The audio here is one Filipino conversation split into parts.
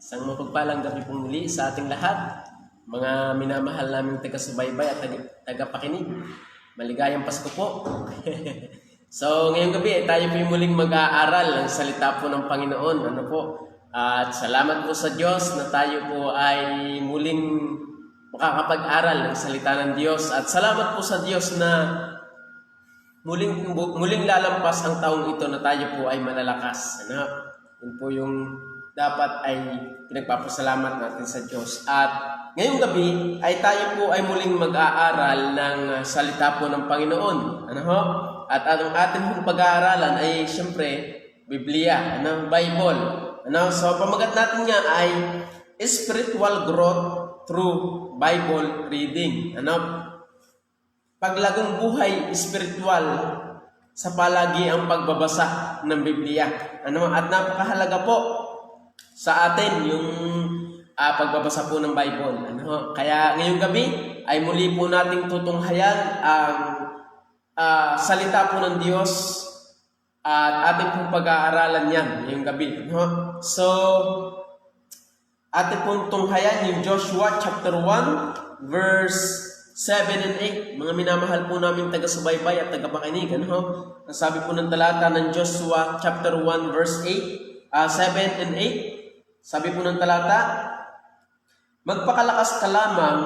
Isang mapagpalang gabi pong muli sa ating lahat, mga minamahal naming taga-subaybay at taga-pakinig. Maligayang Pasko po. So, ngayong gabi ay tayo po muling mag-aaral ng salita po ng Panginoon. At salamat po sa Diyos na tayo po ay muling makakapag-aral ng salita ng Diyos. At salamat po sa Diyos na muling lalampas ang taong ito na tayo po ay malalakas. Yun po yung dapat ay pinagpapasalamat natin sa Diyos. At ngayong gabi ay tayo po ay muling mag-aaral ng salita po ng Panginoon. At ang ating pong pag-aaralan ay siyempre Biblia, Bible. So pamagat natin nga ay spiritual growth through Bible reading. Paglagong buhay spiritual sa palagi ang pagbabasa ng Biblia. At napakahalaga po sa atin yung pagbabasa po ng Bible. Kaya ngayong gabi ay muli po nating tutunghayan ang salita po ng Diyos at ating pong pag-aaralan yan ngayong gabi. So, ating pong tunghayan yung Joshua chapter 1 verse 7 and 8. Mga minamahal po namin taga-subaybay at taga-pakinig. Ang sabi po ng talata ng Joshua chapter 1 verse 8, 7 and 8. Sabi po ng talata, magpakalakas ka lamang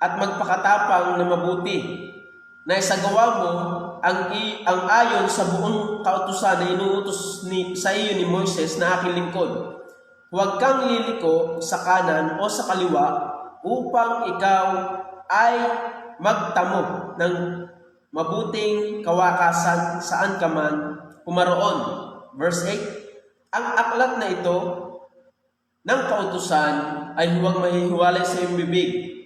at magpakatapang na mabuti na isagawa mo ang ayon sa buong kautusan na inuutos sa iyo ni Moises na aking lingkod. Huwag kang liliko sa kanan o sa kaliwa upang ikaw ay magtamo ng mabuting kawakasan saan ka man pumaroon. Verse 8, ang aklat na ito ng kautusan ay huwag mahihiwalay sa iyong bibig,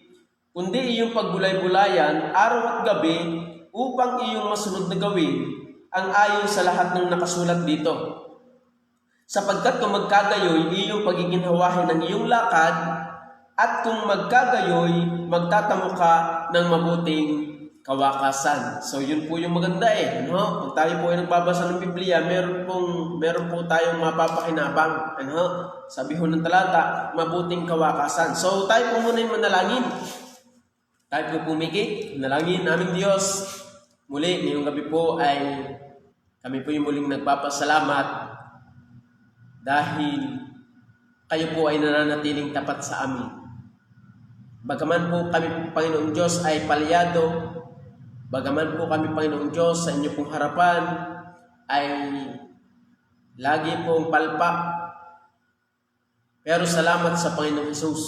kundi iyong pagbulay-bulayan araw at gabi upang iyong masunod na gawin ang ayon sa lahat ng nakasulat dito. Sapagkat kung magkagayoy, iyong pagiginhawahin ng iyong lakad, at kung magkagayoy, magtatamo ka ng mabuting kawakasan. So yun po yung maganda Kung tayo po ay nagbabasa ng Biblia, meron po tayong mapapakinabang. Sabi ho ng talata, mabuting kawakasan. So tayo po muna yung manalangin. Tayo po pumikit, manalangin naming Diyos. Muli, ngayong gabi po ay kami po yung muling nagpapasalamat dahil kayo po ay nananatiling tapat sa amin. Bagaman po kami, Panginoong Diyos, ay palyado, bagaman po kami, Panginoong Diyos, sa inyo pong harapan, ay lagi pong palpak. Pero salamat sa Panginoong Hesus,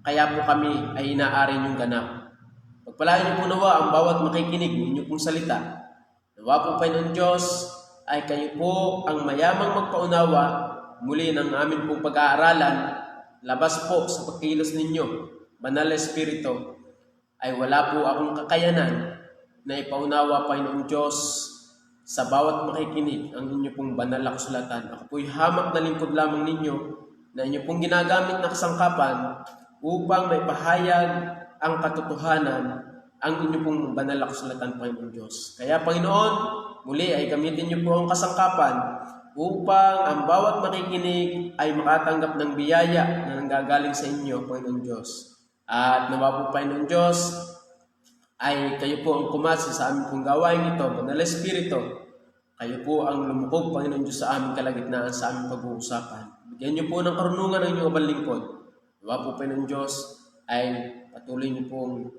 kaya po kami ay inaari niyong ganap. Pagpalain niyo po nawa ang bawat makikinig ng inyong pong salita. Nawa po, Panginoong Diyos, ay kayo po ang mayamang magpaunawa muli ng amin pong pag-aaralan, labas po sa pagkilos ninyo. Banal na Espiritu, ay wala po akong kakayanan na ipaunawa, Panginoong Diyos, sa bawat makikinig ang inyo pong banal na kasulatan. Ako po'y hamak na lingkod lamang ninyo na inyo pong ginagamit na kasangkapan upang maipahayag ang katotohanan ang inyo pong banal na kasulatan, Panginoong Diyos. Kaya, Panginoon, muli ay gamitin niyo po ang kasangkapan upang ang bawat makikinig ay makatanggap ng biyaya na nanggagaling sa inyo, Panginoong Diyos. At nawa po, Panginoong Diyos, ay kayo po ang kumasa sa aming pong gawain ito, Banal na Espiritu. Kayo po ang lumukog, Panginoong Diyos, sa aming kalagitnaan, sa aming pag-uusapan. Bigyan niyo po ng karunungan ng inyong kabalingkod. Nawa po, Panginoong Diyos, ay patuloy niyo pong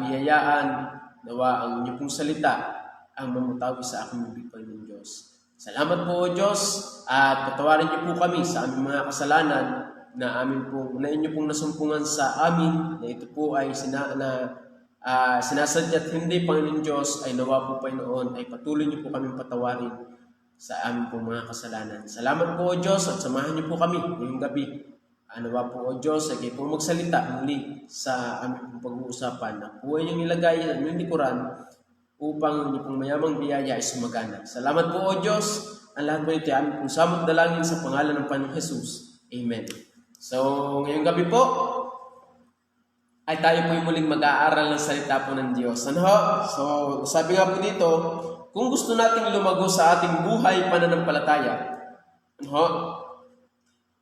biyayaan, nawa ang inyong pong salita ang mamutawi sa aking bibig, Panginoong Diyos. Salamat po, O Diyos, at patawarin niyo po kami sa aming mga kasalanan na inyo pong nasumpungan sa amin, na ito po ay sinasadya at hindi, Panginoon Diyos, ay nawa po, Panginoon, ay patuloy niyo po kaming patawarin sa amin pong mga kasalanan. Salamat po, O Diyos, at samahan niyo po kami ngayong gabi. Nawa po, O Diyos, ay kayo pong magsalita muli sa aming pong pag-uusapan na buhay niyong ilagay ang inyong likuran upang inyong pong mayamang biyaya ay sumagana. Salamat po, O Diyos. Ang lahat po ito ay aming pong samot dalangin sa pangalan ng Panginoong Jesus. Amen. So, ngayong gabi po, ay tayo po yung muling mag-aaral ng salita po ng Diyos. So, sabi nga po dito, kung gusto nating lumago sa ating buhay pananampalataya,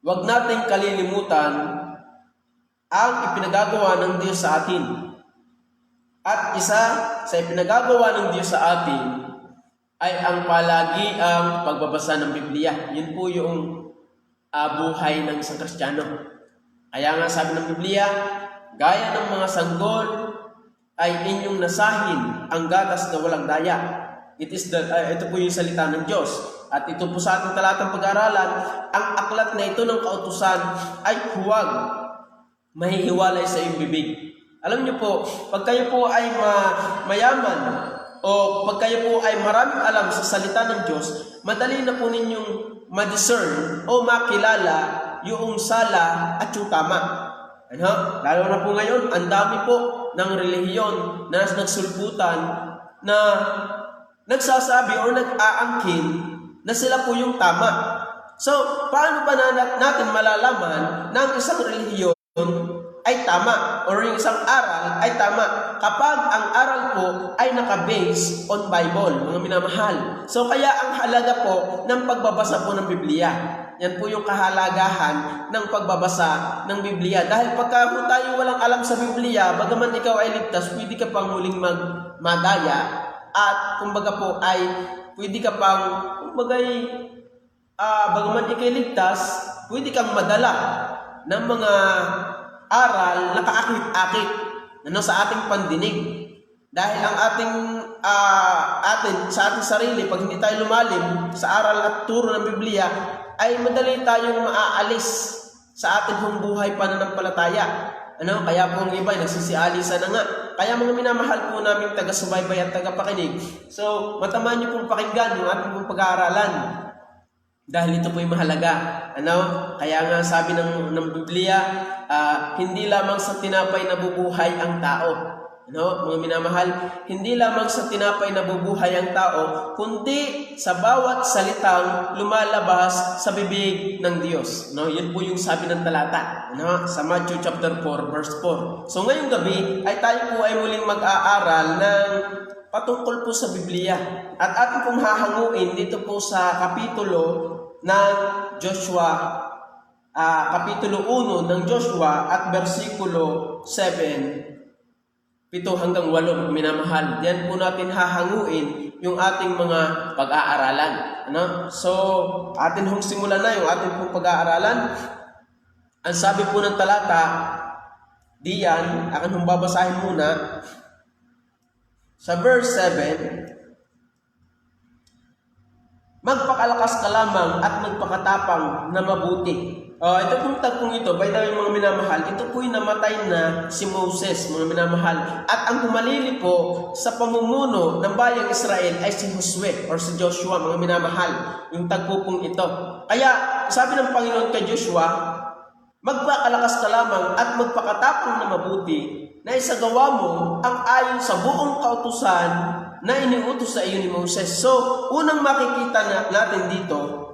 huwag nating kalilimutan ang ipinagagawa ng Diyos sa atin. At isa sa ipinagagawa ng Diyos sa atin ay ang palagi ang pagbabasa ng Biblia. Yun po yung buhay ng isang Kristiyano. Kaya nga sabi ng Biblia, gaya ng mga sanggol ay inyong nasahin ang gatas na walang daya. Ito po yung salita ng Diyos. At ito po sa ating talatang pag-aaralan, ang aklat na ito ng kautusan ay huwag mahihiwalay sa iyong bibig. Alam niyo po, pag kayo po ay mayaman o pag kayo po ay maraming alam sa salita ng Diyos, madali na po ninyong ma-discern o makilala yung sala at yung tama. Ano? Lalo na po ngayon, ang dami po ng relihiyon na nagsulputan na nagsasabi o nag-aangkin na sila po yung tama. So, paano ba natin malalaman na ang isang relihiyon ay tama o yung isang aral ay tama kapag ang aral po ay naka-base on Bible, mga minamahal. So, kaya ang halaga po ng pagbabasa po ng Biblia. Yan po yung kahalagahan ng pagbabasa ng Biblia. Dahil pagka tayo walang alam sa Biblia, bagaman ikaw ay ligtas, pwede ka pang muling magmadaya at kumbaga po ay pwede ka pang, bagaman ikay ligtas, pwede kang madala ng mga aral na kaakit-akit sa ating pandinig. Dahil ang sa ating sarili, pag hindi tayo lumalim sa aral at turo ng Biblia, ay madali tayong maaalis sa ating buhay pananampalataya. Kaya po ang iba ay nagsisialisa na nga. Kaya mga minamahal po namin taga-subaybay at taga-pakinig. So, matamaan niyo pong pakinggan yung ating pong pag-aaralan. Dahil ito po yung mahalaga. Kaya nga sabi ng Biblia, hindi lamang sa tinapay nabubuhay ang tao. Mga minamahal, hindi lamang sa tinapay nabubuhay ang tao, kundi sa bawat salitang lumalabas sa bibig ng Diyos. Yun po yung sabi ng talata sa Matthew chapter 4, verse 4. So ngayong gabi ay tayo po ay muling mag-aaral ng patungkol po sa Biblia. At ating pong hahanguin dito po sa kapitulo ng Joshua, kapitulo 1 ng Joshua at versikulo 7, 7 hanggang 8, minamahal. Diyan po natin hahanguin yung ating mga pag-aaralan. So, atin hong simulan na yung ating pong pag-aaralan. Ang sabi po ng talata, diyan, akin hong babasahin muna. Sa verse 7, magpakalakas ka lamang at magpakatapang na mabuti. Ito pong tagpong ito, by the way mga minamahal, ito po'y namatay na si Moses, mga minamahal. At ang humalili po sa pamumuno ng bayang Israel ay si Josue or si Joshua, mga minamahal. Yung tagpo pong ito. Kaya sabi ng Panginoon kay Joshua, magpakalakas ka lamang at magpakatapang na mabuti na isagawa mo ang ayon sa buong kautusan na iniutos sa iyo ni Moses. So, unang makikita natin dito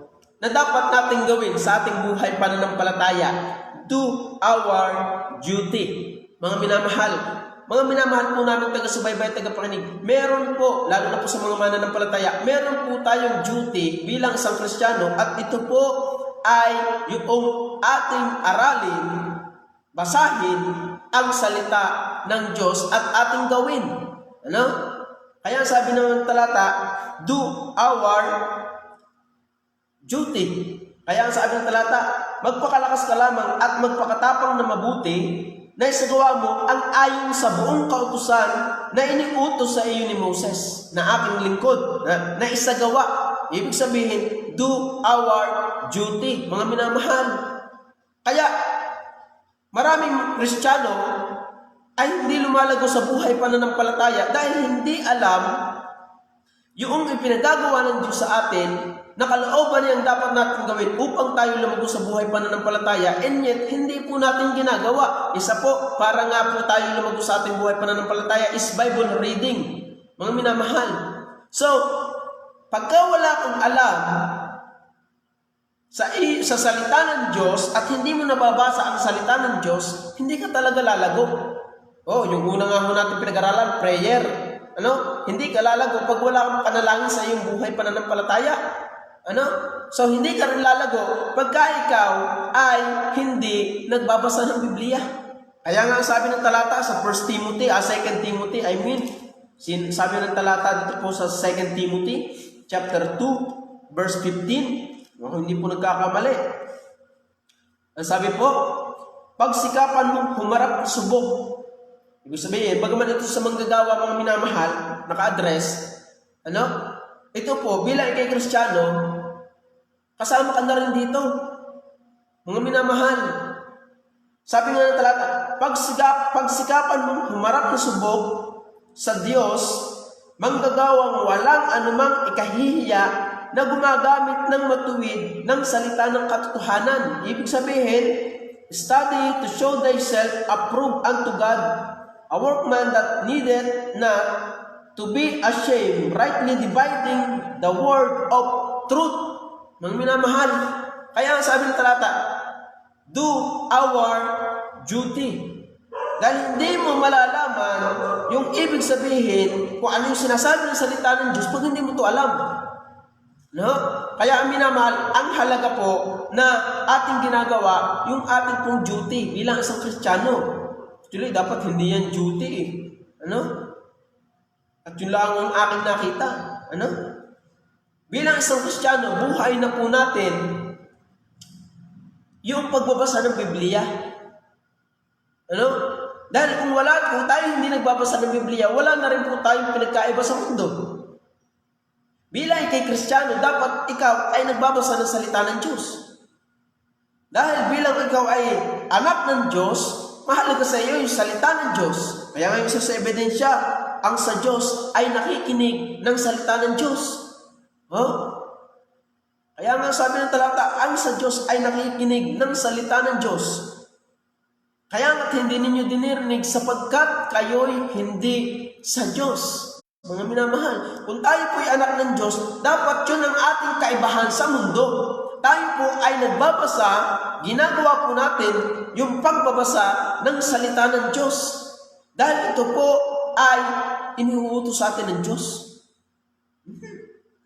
na dapat natin gawin sa ating buhay pananampalataya, do our duty. Mga minamahal po namin taga-subaybay at taga-pakinig, meron po, lalo na po sa mga mananampalataya, meron po tayong duty bilang isang Kristiyano at ito po ay yung ating aralin, basahin ang salita ng Diyos at ating gawin. Kaya sabi ng talata, do our duty. Kaya sabi ng talata, magpakalakas ka lamang at magpakatapang na mabuti na isagawa mo ang ayon sa buong kautusan na iniutos sa iyo ni Moses, na aking lingkod, na isagawa. Ibig sabihin, do our duty. Mga minamahal. Kaya, maraming Kristiyano ay hindi lumalago sa buhay pananampalataya dahil hindi alam yung ipinagagawa ng Diyos sa atin na kalooban niyang dapat natin gawin upang tayo lumago sa buhay pananampalataya, and yet hindi po natin ginagawa. Isa po, para nga po tayo lumago sa ating buhay pananampalataya is Bible reading. Mga minamahal. So, pagka wala kang alam sa salita ng Diyos at hindi mo nababasa ang salita ng Diyos, hindi ka talaga lalago. Yung una nga ho natin pinag-aralan, prayer. Hindi ka lalago pag wala kang panalangin sa iyong buhay pananampalataya. Ano? So, hindi ka rin lalago pagka ikaw ay hindi nagbabasa ng Biblia. Kaya nga sabi ng talata sa 1 Timothy, 2 Timothy, sabi ng talata dito po sa 2 Timothy, chapter 2, verse 15. Hindi po nagkakamali. Ang sabi po, pagsikapan mong humarap sa subok. Ibig sabihin, bagaman ito sa manggagawa mga minamahal, naka-address, ito po, bilang ikay Kristiyano, kasama ka na rin dito. Mga minamahal. Sabi nga ng talata, pagsikapan mong humarap ng subok sa Diyos, manggagawang walang anumang ikahihiya na gumagamit ng matuwid ng salita ng katotohanan. Ibig sabihin, study to show thyself approved unto God, a workman that needeth not to be ashamed, rightly dividing the word of truth. Mga minamahal, kaya ang sabi ng talata, do our duty. Dahil hindi mo malalaman yung ibig sabihin kung ano yung sinasabi ng salita ng Diyos pag hindi mo ito alam. No? Kaya ang minamahal, ang halaga po na ating ginagawa yung ating pong duty bilang isang Kristiyano. Actually, dapat hindi yan duty eh. At yun lang ang aking nakita. Bilang isang Kristiyano, buhay na po natin yung pagbabasa ng Biblia. Dahil kung tayo hindi nagbabasa ng Biblia, wala na rin po tayong pinagkaiba sa mundo. Bilang ikay Kristiyano, dapat ikaw ay nagbabasa ng salita ng Diyos. Dahil bilang ikaw ay anak ng Diyos, mahalaga sa iyo yung salita ng Diyos. Kaya ngayon sa ebidensya, ang sa Diyos ay nakikinig ng salita ng Diyos. Kaya nga sabi ng talata, ang sa Diyos ay nakikinig ng salita ng Diyos. Kaya nga't hindi ninyo dinirinig sapagkat kayo'y hindi sa Diyos. Mga minamahal, kung tayo po'y anak ng Diyos, dapat yun ang ating kaibahan sa mundo. Tayo po ay nagbabasa, ginagawa po natin yung pagbabasa ng salita ng Diyos. Dahil ito po ay iniuutos sa atin ng Diyos.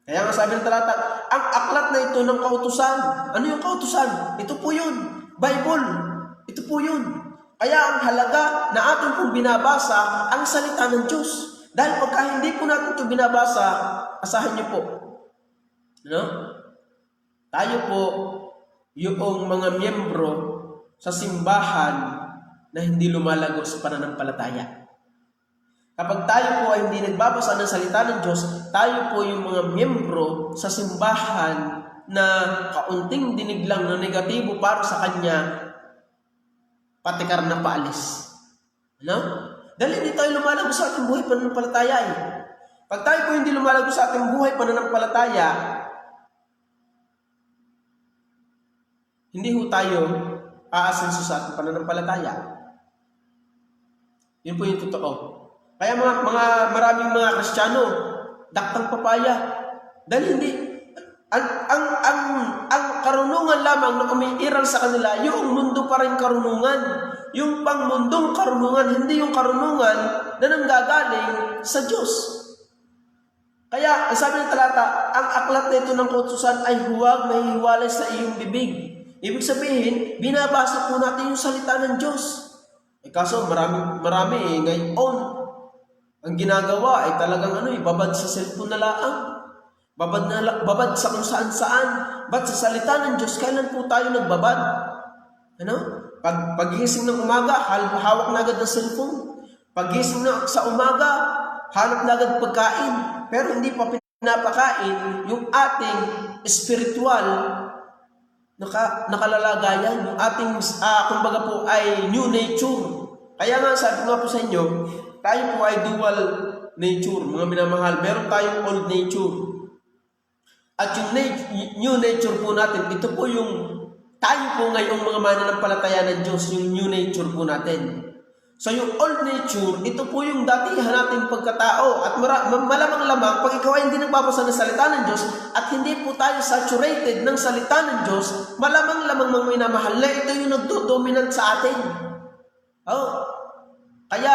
Kaya nga sabi ng talata, ang aklat na ito ng kautusan. Ano yung kautusan? Ito po yun. Bible. Ito po yun. Kaya ang halaga na ating pong binabasa ang salita ng Diyos. Dahil pagka hindi po natin ito binabasa, asahan niyo po. Tayo po yung mga miyembro sa simbahan na hindi lumalago sa pananampalataya. Kapag tayo po ay hindi nagbabasa ng salita ng Diyos, tayo po yung mga miyembro sa simbahan na kaunting dinig lang na negatibo para sa Kanya, patikar na paalis. Dahil hindi tayo lumalago sa ating buhay pananampalataya eh. Pag tayo po hindi lumalago sa ating buhay pananampalataya, hindi ho tayo aasenso sa ating pananampalataya. Yun po yung totoo. Kaya maraming mga Kristiyano, daktang papaya. Dahil hindi, ang karunungan lamang na umiiral sa kanila, yung mundo pa rin karunungan. Yung pangmundong karunungan, hindi yung karunungan na nanggagaling sa Diyos. Kaya, sabi ng talata, ang aklat na ito ng kautusan ay huwag mahihiwalay sa iyong bibig. Ibig sabihin, binabasa po natin yung salita ng Diyos. Kaso marami ngayon, ang ginagawa ay talagang babad sa cellphone na laang. Babad sa kung saan-saan. Ba't sa salita ng Diyos, kailan po tayo nagbabad? Pagising ng umaga, hawak na agad ng cellphone. Pagising na sa umaga, hanap na agad pagkain. Pero hindi pa pinapakain yung ating spiritual nakalalagayan. Yung ating, kumbaga po, ay new nature. Kaya nga, sabi nga po sa inyo, tayo po ay dual nature, mga minamahal. Meron tayong old nature. At yung new nature po natin, ito po yung tayo po ngayong mga mananampalataya ng Diyos, yung new nature po natin. So yung old nature, ito po yung datihan nating pagkatao. At malamang-lamang, pag ikaw ay hindi nagbabasa ng salita ng Diyos at hindi po tayo saturated ng salita ng Diyos, malamang-lamang mga minamahal na ito yung nagdodominant sa atin. Kaya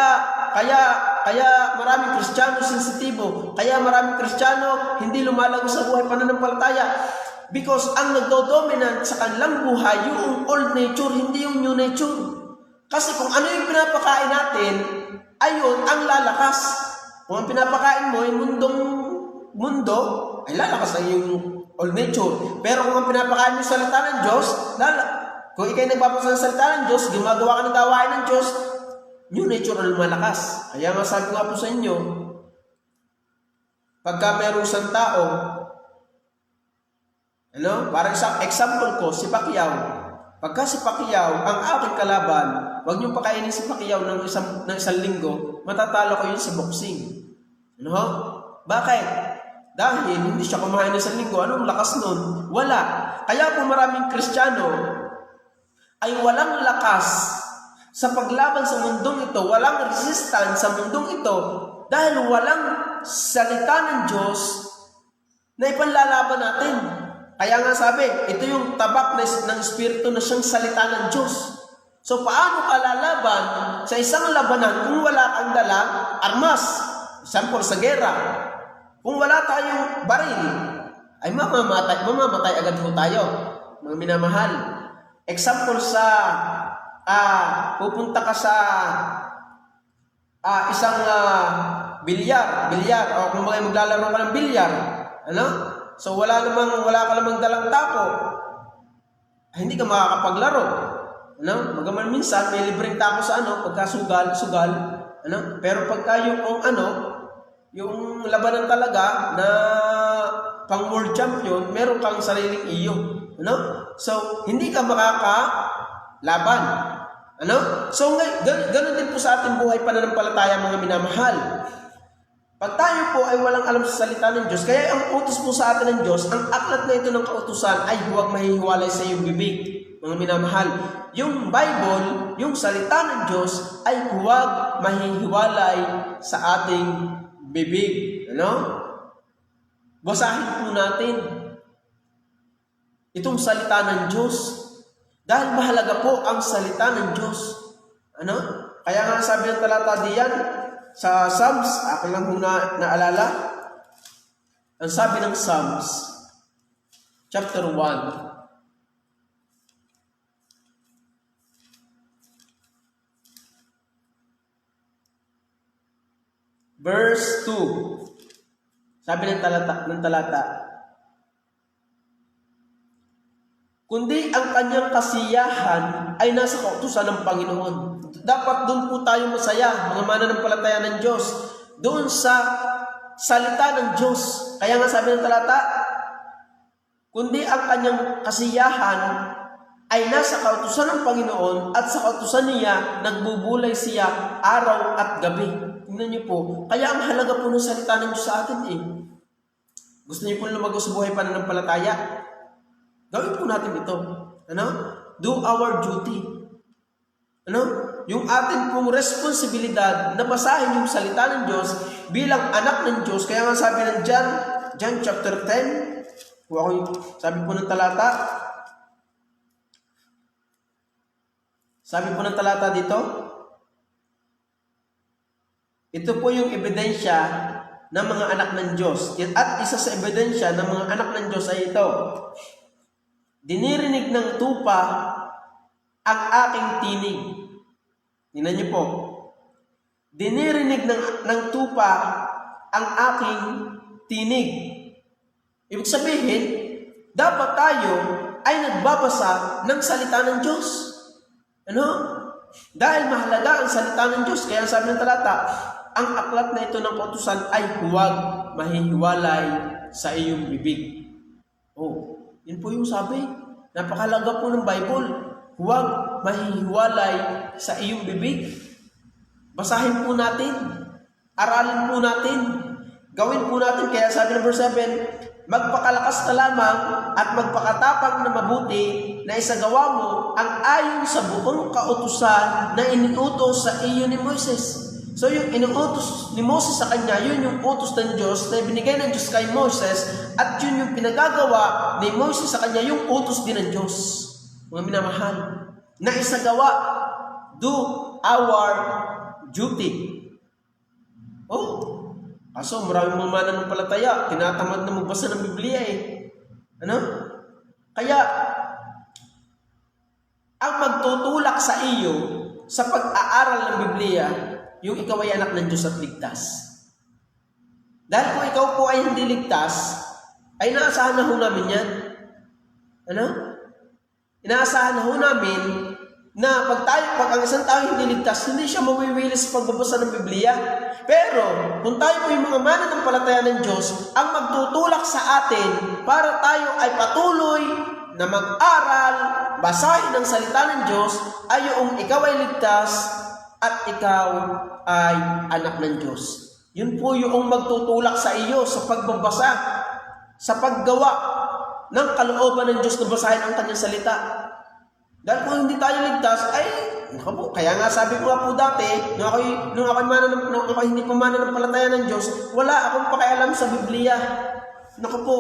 maraming Kristiyano sensitibo. Kaya maraming Kristiyano hindi lumalago sa buhay pananampalataya. Because ang nagdo-dominant sa kanilang buhay, yung old nature, hindi yung new nature. Kasi kung ano yung pinapakain natin, ayun ang lalakas. Kung ang pinapakain mo ay mundo, ay lalakas ang yung old nature. Pero kung ang pinapakain mo yung salita ng Diyos, kung ikay nagbabasa ng salita ng Diyos, gumagawa ka ng gawain ng Diyos, new nature ang lumalakas. Kaya nga sabi nga po sa inyo, pagka mayroong isang tao, parang isang example ko, si Pacquiao. Pagka si Pacquiao, ang aking kalaban, huwag niyong pakainin si Pacquiao ng isang linggo, matatalo ko yun sa boxing. Bakit? Dahil hindi siya kumain ng isang linggo. Anong lakas nun? Wala. Kaya po maraming Kristiyano ay walang lakas sa paglaban sa mundong ito, walang resistance sa mundong ito, dahil walang salita ng Diyos na ipanlalaban natin. Kaya nga sabi, ito yung tabak ng Espiritu na siyang salita ng Diyos. So paano ka lalaban sa isang labanan kung wala kang dalang armas? Example sa gera. Kung wala tayong baril, ay mamamatay agad po tayo, mga minamahal. Example sa pupunta ka sa isang bilyar o kung maglalaro ka ng bilyar, so wala ka lamang dalang tapo, hindi ka makakapaglaro. Magaman minsan may libreng tapo sa pagka sugal, pero pagka yung labanan talaga na pang world champion, meron kang sariling iyo, so hindi ka makakalaban. So ganun din po sa ating buhay pananampalataya, mga minamahal. Pag tayo po ay walang alam sa salita ng Diyos, kaya ang utos po sa atin ng Diyos, ang aklat na ito ng kautusan ay huwag mahihiwalay sa iyong bibig, mga minamahal. Yung Bible, yung salita ng Diyos ay huwag mahihiwalay sa ating bibig. Basahin po natin itong salita ng Diyos. Dahil mahalaga po ang salita ng Diyos. Kaya nga sabi ng talata diyan, sa Psalms, akin lang kung naalala, ang sabi ng Psalms, chapter 1, verse 2, sabi ng talata, kundi ang kanyang kasiyahan ay nasa kautusan ng Panginoon. Dapat doon po tayo masaya, mga mananampalataya ng Diyos, doon sa salita ng Diyos. Kaya nga sabi ng talata, kundi ang kanyang kasiyahan ay nasa kautusan ng Panginoon, at sa kautusan niya nagbubulay siya araw at gabi. Tingnan niyo po, kaya ang halaga po ng salita ng Diyos sa atin Gusto niyo po lumago sa buhay pananampalataya? Gawin po natin ito. Do our duty. Yung atin pong responsibilidad na basahin yung salita ng Diyos bilang anak ng Diyos. Kaya nga sabi ng John chapter 10, sabi po ng talata dito, ito po yung ebidensya ng mga anak ng Diyos. At isa sa ebidensya ng mga anak ng Diyos ay ito: dinirinig ng tupa ang aking tinig. Tingnan niyo po. Dinirinig ng tupa ang aking tinig. Ibig sabihin, dapat tayo ay nagbabasa ng salita ng Diyos. Dahil mahalaga ang salita ng Diyos. Kaya sabi ng talata, ang aklat na ito ng kautusan ay huwag mahihiwalay sa iyong bibig. Yun po yung sabi. Napakalaga po ng Bible. Huwag mahihiwalay sa iyong bibig. Basahin po natin. Aralin po natin. Gawin po natin. Kaya sabi ng verse 7, magpakalakas ka lamang at magpakatapang na mabuti na isagawa mo ang ayon sa buong kautusan na iniutos sa iyo ni Moises. So yung inuutos ni Moses sa kanya, yun yung utos ng Diyos na binigay ng Diyos kay Moses, at yun yung pinagagawa ni Moses sa kanya, yung utos din ng Diyos. Mga minamahal, na isagawa, do our duty. Kaso maraming mga mananampalataya, tinatamad na magbasa ng Biblia Kaya, ang magtutulak sa iyo sa pag-aaral ng Biblia, yung ikaw ay anak ng Diyos at ligtas. Dahil kung ikaw po ay hindi ligtas, ay inaasahan na ho namin yan. Ano? Inaasahan na ho namin na pag ang isang tao hindi ligtas, hindi siya mawiwili sa pagbabasa ng Biblia. Pero, kung tayo po yung mga mananampalataya ng Diyos, ang magtutulak sa atin para tayo ay patuloy na mag-aral, basahin ang salita ng Diyos, ay yung ikaw ay ligtas at ikaw ay anak ng Diyos. Yun po yung magtutulak sa iyo sa pagbabasa, sa paggawa ng kalooban ng Diyos na basahin ang kanyang salita. Dahil kung hindi tayo ligtas, ay, kaya nga sabi ko nga po dati, nung ako hindi pa mananampalataya ng Diyos, wala akong pakialam sa Biblia. Naku po,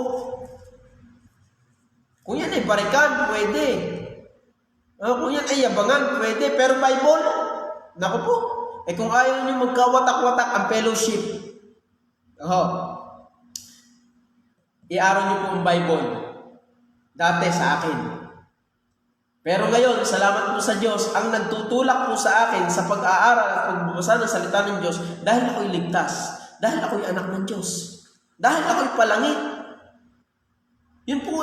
kung yan ay barikan, pwede. Kung yan ay yabangan, pwede. Pero Bible, naku po, kung ayaw nyo magkawatak-watak ang fellowship, i-araw nyo po ang Bible dati sa akin. Pero ngayon, salamat po sa Diyos, ang nagtutulak po sa akin sa pag-aaral at pagbabasa ng salita ng Diyos dahil ako'y ligtas, dahil ako'y anak ng Diyos, dahil ako'y palangit. Yun po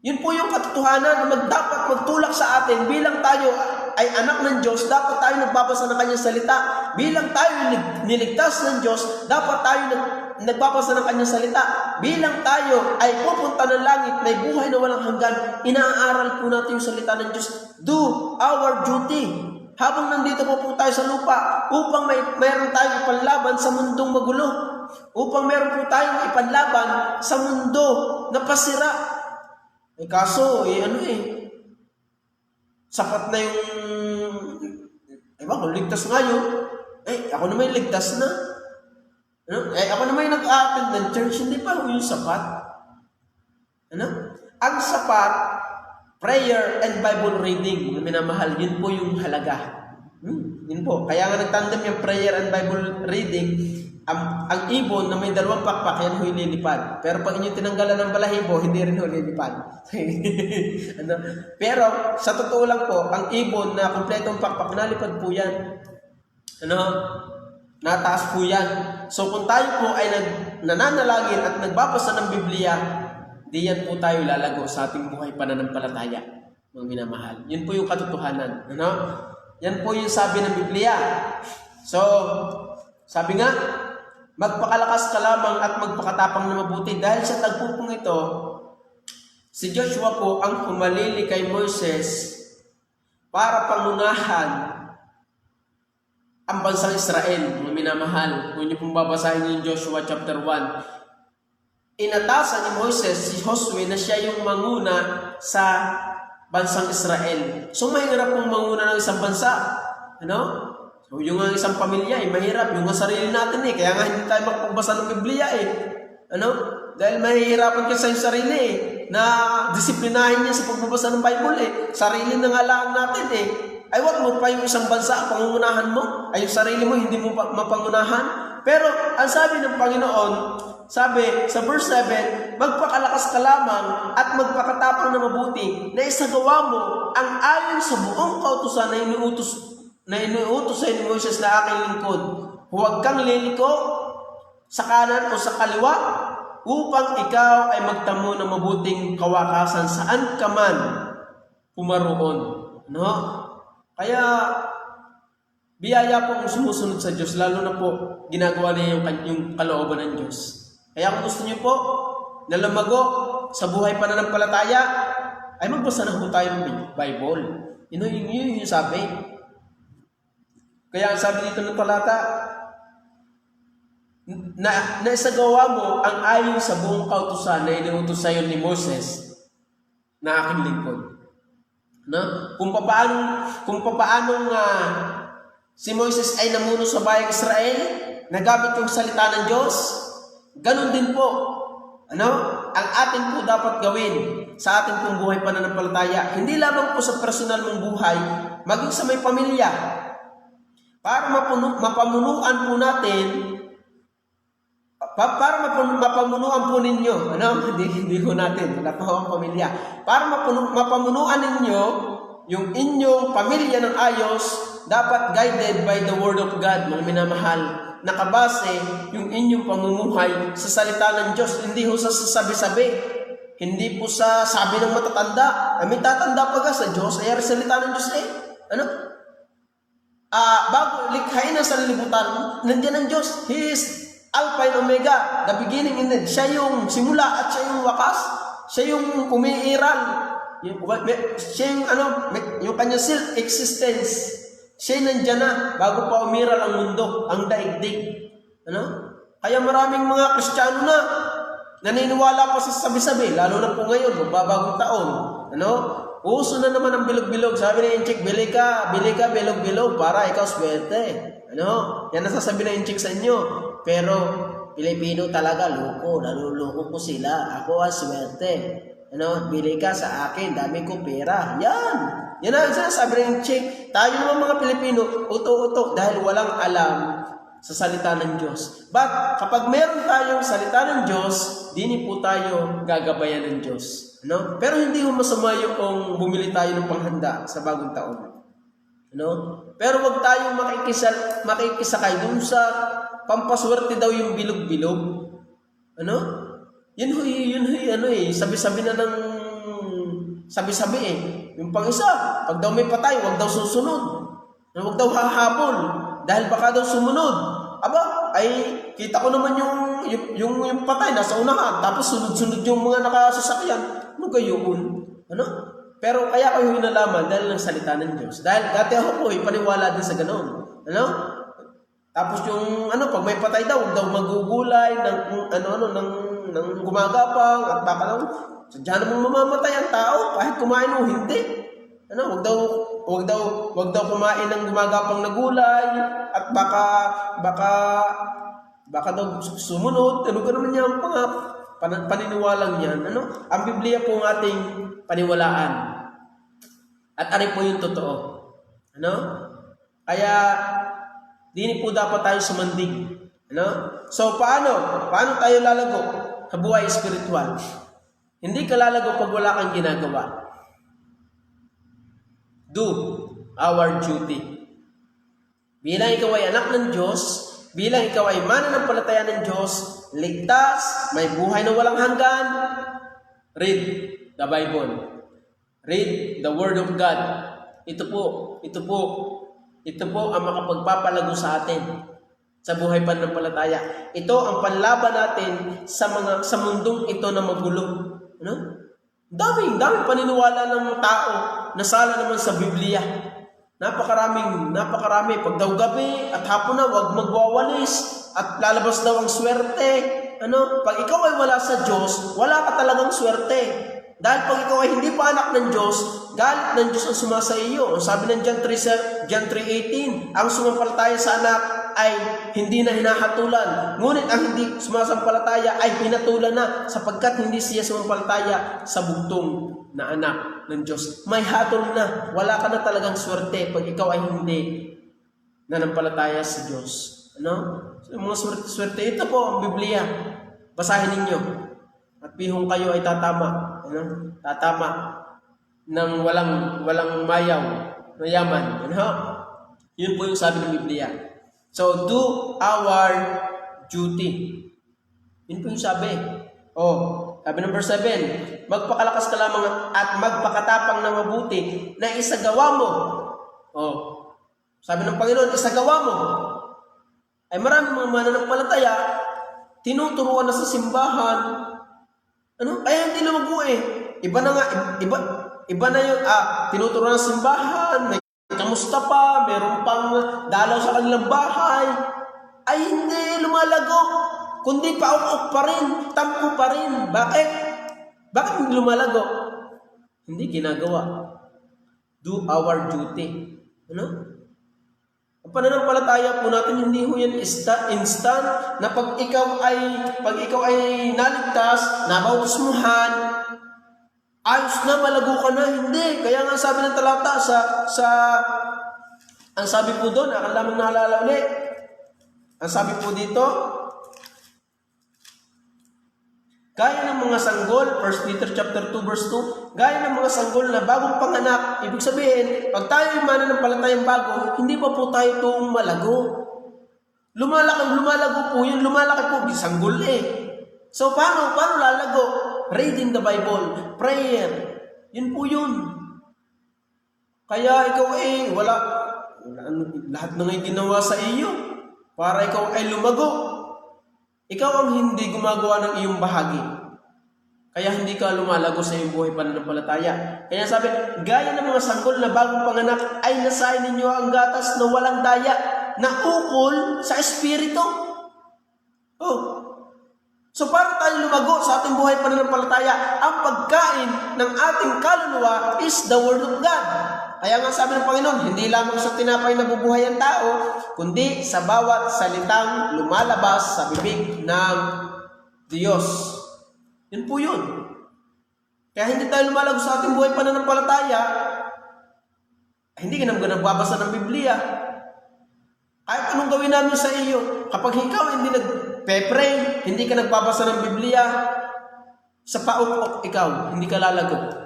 Yun po yung katotohanan na dapat magtulak sa atin bilang tayo ay anak ng Diyos, dapat tayo nagbabasa ng kanyang salita. Bilang tayo niligtas ng Diyos, dapat tayo nagbabasa ng kanyang salita. Bilang tayo ay pupunta ng langit, may buhay na walang hanggan, inaaral po natin yung salita ng Diyos. Do our duty. Habang nandito po tayo sa lupa, upang mayroon tayong ipanlaban sa mundong magulo. Upang mayroon po tayong ipanlaban sa mundo na pasira. Kaso, sapat na yung, kung ligtas nga yun, ako naman ligtas na. Ako naman nag-attend ng church, hindi pa yung sapat. Ang sapat, prayer and Bible reading, mga minamahal, yun po yung halaga. Yun po. Kaya nga nagtandem yung prayer and Bible reading, ang ibon na may dalawang pakpak, yan huy lilipad. Pero pag inyo tinanggalan ng balahibo, hindi rin huy lilipad. Pero sa totoo lang po, ang ibon na kumpletong pakpak, nalipad po yan. Nataas po yan. So kung tayo po ay nananalangin at nagbabasa ng Biblia, di yan po tayo lalago sa ating buhay pananampalataya, mga minamahal. Yun po yung katotohanan. Yan po yung sabi ng Biblia. So, sabi nga, magpakalakas ka lamang at magpakatapang na mabuti. Dahil sa tagpupong ito, si Joshua po ang humalili kay Moises para pangunahan ang bansang Israel, mga minamahal. Kung niyo pong babasahin yung Joshua chapter 1, inatasan ni Moises si Josue na siya yung manguna sa bansang Israel. So mahirap pong manguna ng isang bansa. So, yung isang pamilya, mahirap. Yung sarili natin, kaya nga hindi tayo magpagbasa ng Biblia, Dahil mahihirapan ka sa yung sarili, na disiplinahin niya sa pagbabasa ng Bible, Sarili na nga lang natin, Ay, wag mo pa yung isang bansa, pangungunahan mo. Ay, yung sarili mo, hindi mo mapangunahan. Pero, ang sabi ng Panginoon, sabi sa verse 7, magpakalakas ka lamang at magpakatapang na mabuti na isagawa mo ang ayon sa buong kautusan na inuutos sa ni Moises na aking lingkod. Huwag kang liliko sa kanan o sa kaliwa upang ikaw ay magtamo ng mabuting kawakasan saan ka man pumaroon. Kaya biyaya po kung sumusunod sa Diyos, lalo na po ginagawa niya yung kalooban ng Diyos. Kaya kung gusto niyo po na lumago sa buhay pananampalataya, ay magbasa na po tayo ng Bible. Yun yung sabi. Kaya ang sabi dito ng talata, na isagawa mo ang ayon sa buong kautusan na inuutos sa iyo ni Moses na aking lingkod. Kung papaano si Moses ay namuno sa bayang Israel, nagamit yung salita ng Diyos, ganun din po. Ang atin po dapat gawin sa ating pong buhay pananampalataya. Hindi lamang po sa personal mong buhay, maging sa may pamilya. Para mapamunuan po natin para mapamunuan po ninyo, hindi ko natin, wala pa akong pamilya. Para mapamunuan ninyo yung inyong pamilya ng ayos, dapat guided by the Word of God, mga minamahal. Nakabase yung inyong pamumuhay sa salita ng Diyos, hindi ho sa sabi-sabi. Hindi po sa sabi ng matatanda. May tatanda pa ka sa Diyos, ay salita ng Diyos bago likhain ang sanlibutan, nandiyan ang Diyos. He is Alpha and Omega, the beginning and end. Siya yung simula at siya yung wakas. Siya yung umiiral. Siya yung kanyang self-existence. Siya nandiyan na bago pa umiral ang mundo, ang daigdig. Kaya maraming mga Kristiyano na naniniwala pa sa sabi-sabi, lalo na po ngayon, magbabagong taon. Uso na naman ang bilog-bilog. Sabi na yung chick, bili ka bilog-bilog para ikaw swerte. Yan nasasabi na yung chick sa inyo. Pero, Pilipino talaga, loko. Naluloko ko sila. Ako ang swerte. Bili ka sa akin, dami ko pera. Yan ang sinasabi na yung chick. Tayo naman mga Pilipino, uto-uto, dahil walang alam sa salita ng Diyos. But, kapag meron tayong salita ng Diyos, dini po tayo gagabayan ng Diyos. Pero hindi mo masama yung bumili tayo ng panghanda sa bagong taon. Pero wag tayong makikisakay dun sa pampaswerte daw yung bilog-bilog. Yun sabi-sabi na ng sabi-sabi Yung pang-isa, pag daw may patay, wag daw susunod. Wag daw hahabol dahil baka daw sumunod. Kita ko naman yung patay nasa unahan, tapos sunod-sunod yung mga nakasasakyan. Gayon. Pero kaya ko yung nalaman dahil ng salita ng Diyos. Dahil dati ako po, paniwala din sa ganoon. Tapos yung pag may patay daw, daw magugulay ng gumagapang at baka daw sadya namang mamamatay ang tao kahit kumain o hindi. Wag daw kumain ng gumagapang na gulay at baka daw sumunod. Ka naman yung paniniwalang yan. Ang Biblia po ang ating paniwalaan. At ano po yung totoo. Kaya, dini po dapat tayo sumandig. So, paano tayo lalago sa buhay espiritual? Hindi ka lalago pag wala kang ginagawa. Do our duty. Bilang ikaw ay anak ng Diyos, bilang ikaw ay mananampalataya ng Diyos, ligtas, may buhay na walang hanggan, read the Bible. Read the Word of God. Ito po ang makapagpapalago sa atin sa buhay pananampalataya. Ito ang panlaban natin sa mundong ito na magulo. Daming paniniwala ng tao na sala naman sa Biblia. Napakarami. Pag daw gabi at hapon na, wag magwawalis at lalabas daw ang swerte. Pag ikaw ay wala sa Diyos, wala ka talagang swerte. Dahil pag ikaw ay hindi pa anak ng Diyos, galit ng Diyos ang sumasa iyo. Ang sabi ng John 3:18, ang sumampalataya sa anak ay hindi na hinahatulan. Ngunit ang hindi sumasampalataya ay hinatulan na sapagkat hindi siya sumampalataya sa bugtong na anak ng Diyos. May hatol na. Wala ka na talagang swerte pag ikaw ay hindi nanampalataya sa Diyos. So, mga swerte, ito po ang Biblia. Basahin ninyo. At bihong kayo ay tatama. Tatama ng walang mayaman. Yun po yung sabi ng Biblia. So, do our duty. Yun po yung sabi. Sabi ng verse 7, magpakalakas ka lamang at magpakatapang na mabuti na isagawa mo. Sabi ng Panginoon, isagawa mo. Ay maraming mga mananampalataya, tinuturuan na sa simbahan. Kaya hindi lumago Iba na yun. Tinuturuan na sa simbahan, may kamusta pa, meron pang dalaw sa kanilang bahay. Ay hindi lumalago. Kundi pauk-uk pa rin, tampo pa rin. Bakit? Bakit hindi lumalago? Hindi ginagawa. Do our duty. Ang pananampalataya po natin, hindi ho yan instant na pag ikaw ay naligtas, nabautismuhan, ayos na, malago ka na. Hindi. Kaya nga sabi ng talata ang sabi po doon, akan lamang naalala ulit. Ang sabi po dito, Gaya ng mga sanggol, 1 Peter chapter 2 verse 2, gaya ng mga sanggol na bagong panganak, ibig sabihin, pag tayo ay mananampalatayang bago, hindi pa po tayo itong malago. Lumalago po yun, lumalaki po, sanggol eh. So paano lalago? Reading the Bible, prayer, yun po yun. Kaya ikaw ay lahat na ngay ginawa sa iyo para ikaw ay lumago. Ikaw ang hindi gumagawa ng iyong bahagi. Kaya hindi ka lumalago sa iyong buhay pananampalataya. Kaya sabi, gaya ng mga sanggol na bagong panganak ay nasain ninyo ang gatas na walang daya na ukol sa espiritu. Oh. So para tayo lumago sa ating buhay pananampalataya, ang pagkain ng ating kaluluwa is the Word of God. Kaya nga sabi ng Panginoon, hindi lamang sa tinapay na bubuhay ang tao, kundi sa bawat salitang lumalabas sa bibig ng Diyos. Yun po yun. Kaya hindi tayo lumalago sa ating buhay pananampalataya, hindi ka naman nagbabasa ng Biblia. Kahit anong gawin namin sa iyo, kapag ikaw hindi nagpe-pray, hindi ka nagbabasa ng Biblia, sa paukok ikaw, hindi ka lalago.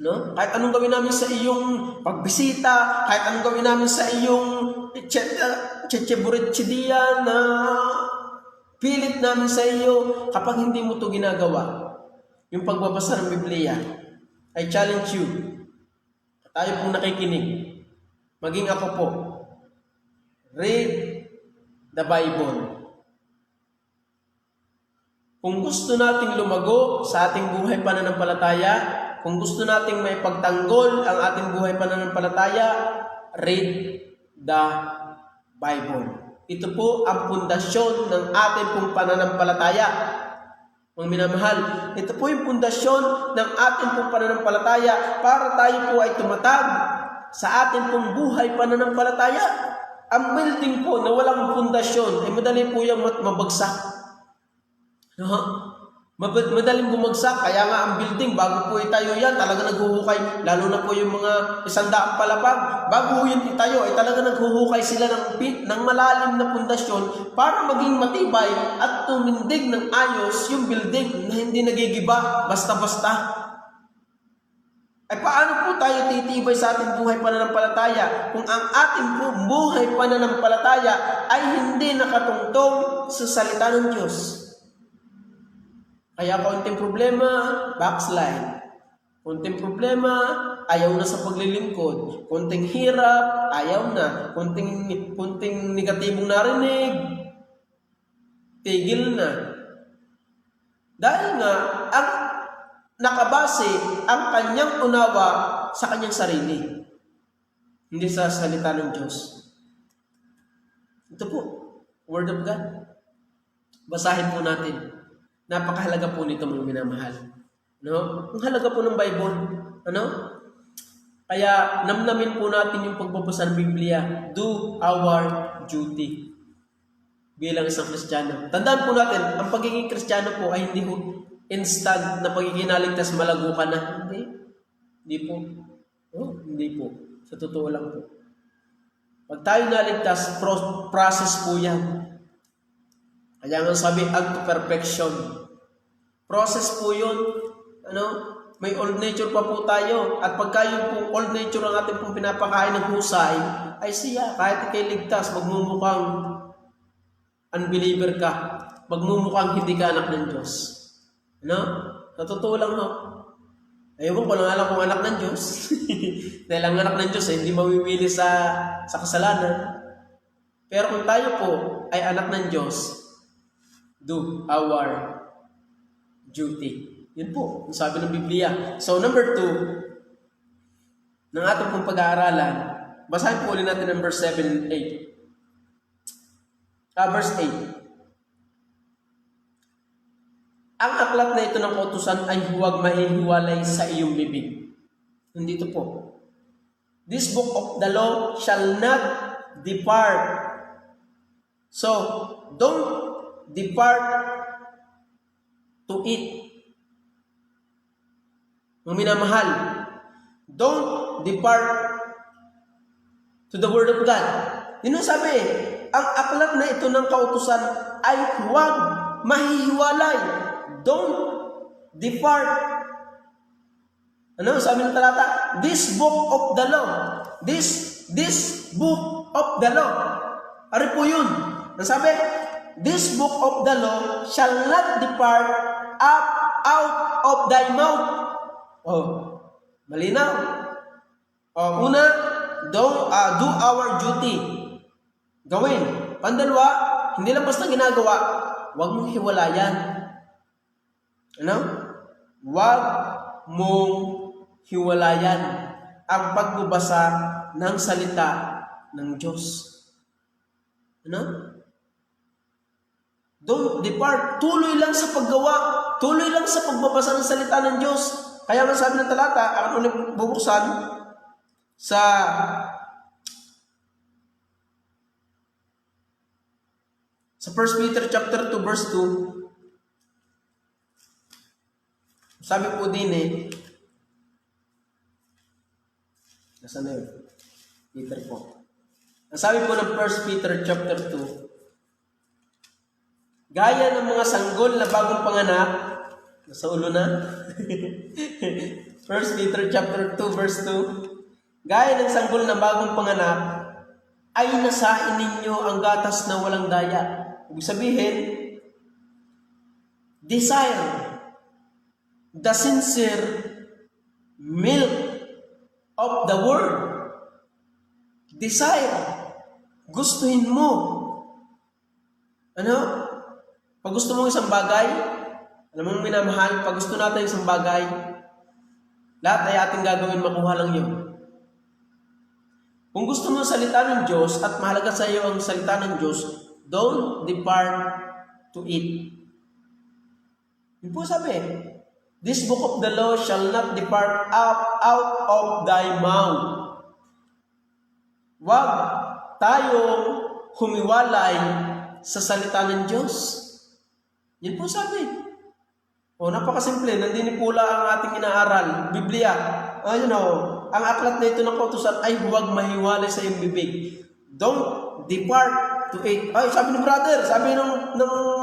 No? Kahit anong gawin namin sa iyong pagbisita, kahit anong gawin namin sa iyong checheburitchidia na pilit namin sa iyo, kapag hindi mo ito ginagawa, yung pagbabasa ng Biblia, I challenge you, tayo pong nakikinig, maging ako po, read the Bible. Kung gusto nating lumago sa ating buhay pananampalataya, kung gusto nating may pagtanggol ang ating buhay pananampalataya, read the Bible. Ito po ang pundasyon ng ating pong pananampalataya. Mga minamahal, ito po yung pundasyon ng ating pong pananampalataya para tayo po ay tumatag sa ating pong buhay pananampalataya. Ang building po na walang pundasyon ay madali po yung mabagsak. Madaling bumagsak, kaya nga ang building, bago po itayo yan, talaga naghuhukay, lalo na po yung mga 100 palapag, bago yun itayo, ay talaga naghuhukay sila ng malalim na pundasyon para maging matibay at tumindig ng ayos yung building na hindi nagigiba basta-basta. Ay paano po tayo titibay sa ating buhay pananampalataya kung ang ating buhay pananampalataya ay hindi nakatungtong sa salita ng Diyos? Kaya konting problema, backslide. Konting problema, ayaw na sa paglilingkod. Konting hirap, ayaw na. Konting negatibong narinig, tigil na. Dahil nga, ang nakabase ang kanyang unawa sa kanyang sarili. Hindi sa salita ng Diyos. Ito po, Word of God. Basahin po natin. Napakahalaga po nito mga minamahal. No? Ang halaga po ng Bible. Ano? Kaya namnamin po natin yung pagbabasa ng Biblia. Do our duty. Bilang isang Kristiyano. Tandaan po natin, ang pagiging Kristiyano po ay hindi po instant na pagiging naligtas malago ka na. Hindi po. Oh, hindi po. Sa totoo lang po. Pag tayo naligtas, process po yan. Kaya nga sabi, unto perfection. Process po yun. May old nature pa po tayo. At pagka yung po old nature ang ating pong pinapakain ng husay, ay siya, kahit ikay ligtas, magmumukhang unbeliever ka. Magmumukhang hindi ka anak ng Diyos. Sa totoo lang ho. Ayaw ko lang alam kung anak ng Diyos. Dahil ang anak ng Diyos hindi mawiwili sa kasalanan. Pero kung tayo po ay anak ng Diyos, do our duty. Yun po, ang sabi ng Biblia. So, number 2, ng ating pong pag-aaralan, basahin po ulit natin ng verse 7 and 8. Verse 8. Ang aklat na ito ng kautusan ay huwag mahihiwalay sa iyong bibig. Nandito po. This book of the law shall not depart. So, don't depart to it. Mga minamahal, don't depart to the Word of God. Yun ang sabi, ang aklat na ito ng kautusan ay huwag mahihiwalay. don't depart. Ano sabi ng talata? This book of the law. This book of the law. Ano po yun? Ang sabi, this book of the law shall not depart up out of thy mouth. Oh, malinaw. Una, do our duty. Gawin. Pandalwa, hindi lang basta ginagawa, huwag mong hiwalayan. Ano? Huwag mong hiwalayan ang pagbabasa ng salita ng Diyos. Ano? Don't depart. Tuloy lang sa paggawa. Tuloy lang sa pagbabasa ng salita ng Diyos. Kaya nga sabi ng talata, ang ulit bubuksan sa sa 1 Peter chapter 2 verse 2. Sabi po din nasaan na yun? Peter po. Ang sabi po ng 1 Peter chapter 2, gaya ng mga sanggol na bagong panganak, nasa ulo na. 1 Peter chapter 2 verse 2, gaya ng sanggol na bagong panganak, ay nasain ninyo ang gatas na walang daya. Ibig sabihin, desire the sincere milk of the word. Desire. Gustuhin mo. Ano? Pag gusto mo isang bagay, alam mo minamahal, pag gusto natin isang bagay, lahat ay ating gagawin, makuha lang yun. Kung gusto mo salita ng Diyos at mahalaga sa iyo ang salita ng Diyos, don't depart to it. Yun po sabi, this book of the law shall not depart out of thy mouth. Wag tayong humiwalay sa salita ng Diyos. Yan po sabi. Napakasimple. Nandinipula ang ating inaaral. Biblia. Ang aklat na ito ng kautusan ay huwag mahiwalay sa iyong bibig. Don't depart to it. Ay, sabi ng brother, sabi ng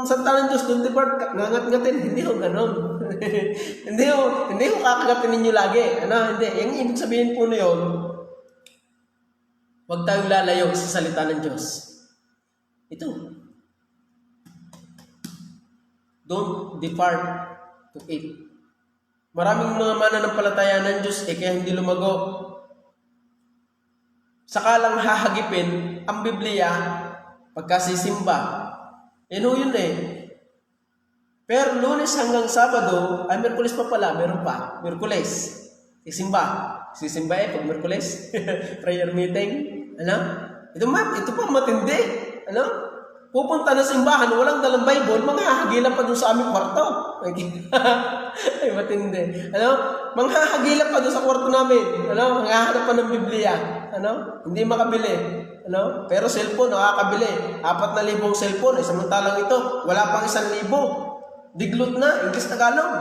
salita ng Diyos, don't depart. Ngangat-ngatin. Hindi ho ganon. hindi ho kakagatin ninyo lagi. Hindi. Yung ibig sabihin po na yun, huwag tayong lalayo sa salita ng Diyos. Ito. Don't depart to it. Maraming mga mananampalataya ng Diyos kaya hindi lumago. Sakalang hahagipin ang Biblia pagkasisimba. Yun Pero Lunes hanggang Sabado, ay Miyerkules pa pala, meron pa. Miyerkules. Sisimba pag Miyerkules. Prayer meeting. Ito pa matindi. Pupunta na simbahan, walang dalang Bible, manghahagila pa doon sa aming kwarto. Ay, matindi. Manghahagila pa doon sa kwarto namin. Manghahanap pa ng Biblia. Hindi makabili. Pero cellphone, nakakabili. 4,000 cellphone. Samantalang ito, wala pang 1,000. Diglot na, English Tagalog.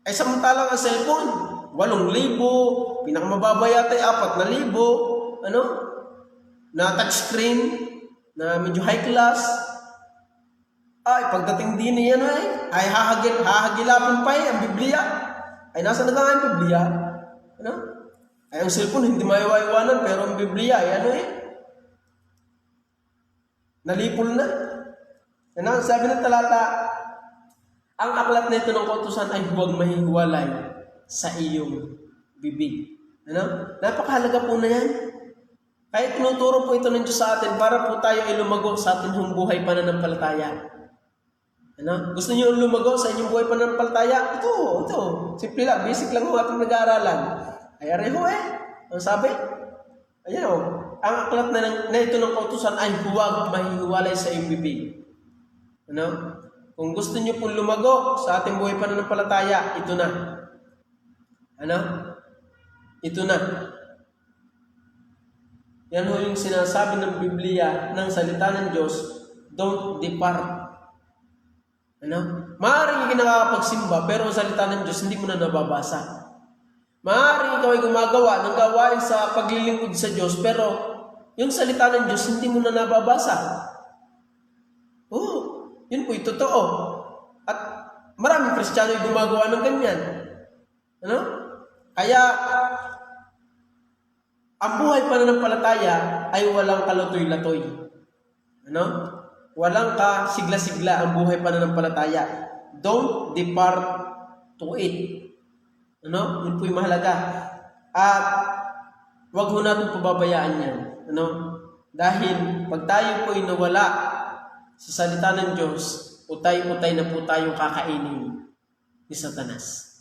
Samantalang ang cellphone, 8,000. Pinakamababa yata ay 4,000. Na touchscreen, na medyo high class. Pagdating din ay hahagilapin pa ang Biblia. Nasa na nga ang Biblia? Ang cellphone hindi maiwanan, pero ang Biblia nalipol na. Sabi ng talata, ang aklat na ito ng kautusan ay huwag mahiwalay sa iyong bibig. Napakahalaga po na yan. Kahit tinuturo po ito ng Diyos sa atin para po tayo ay lumago sa ating buhay pananampalataya. Gusto niyo lumago sa inyong buhay pananampalataya? Ito. Simple lang, basic lang ho ating nag-aaralan. Ay areho ang sabi? Ang aklat na ito ng kautusan ay huwag mahihiwalay sa iyong bibig. Kung gusto niyo po lumago sa ating buhay pananampalataya, ito na. Ito na. Yan ho yung sinasabi ng Biblia, ng salita ng Diyos, don't depart. Maaaring hindi nakakapagsimba, pero ang salita ng Diyos, hindi mo na nababasa. Maaaring ikaw ay gumagawa ng gawain sa paglilingkod sa Diyos, pero yung salita ng Diyos, hindi mo na nababasa. Yun po'y totoo. At Maraming Kristiyano yung gumagawa ng ganyan. Ano? Kaya, ang buhay pananampalataya ay walang kalatoy-latoy. Ano? Walang kasigla-sigla ang buhay pananampalataya. Don't depart to it. Ano? Yun po yung mahalaga. At wag ho natin pababayaan yan. Ano? Dahil pag tayo po ay nawala sa salita ng Diyos, utay-utay na po tayong kakainin ni Satanas.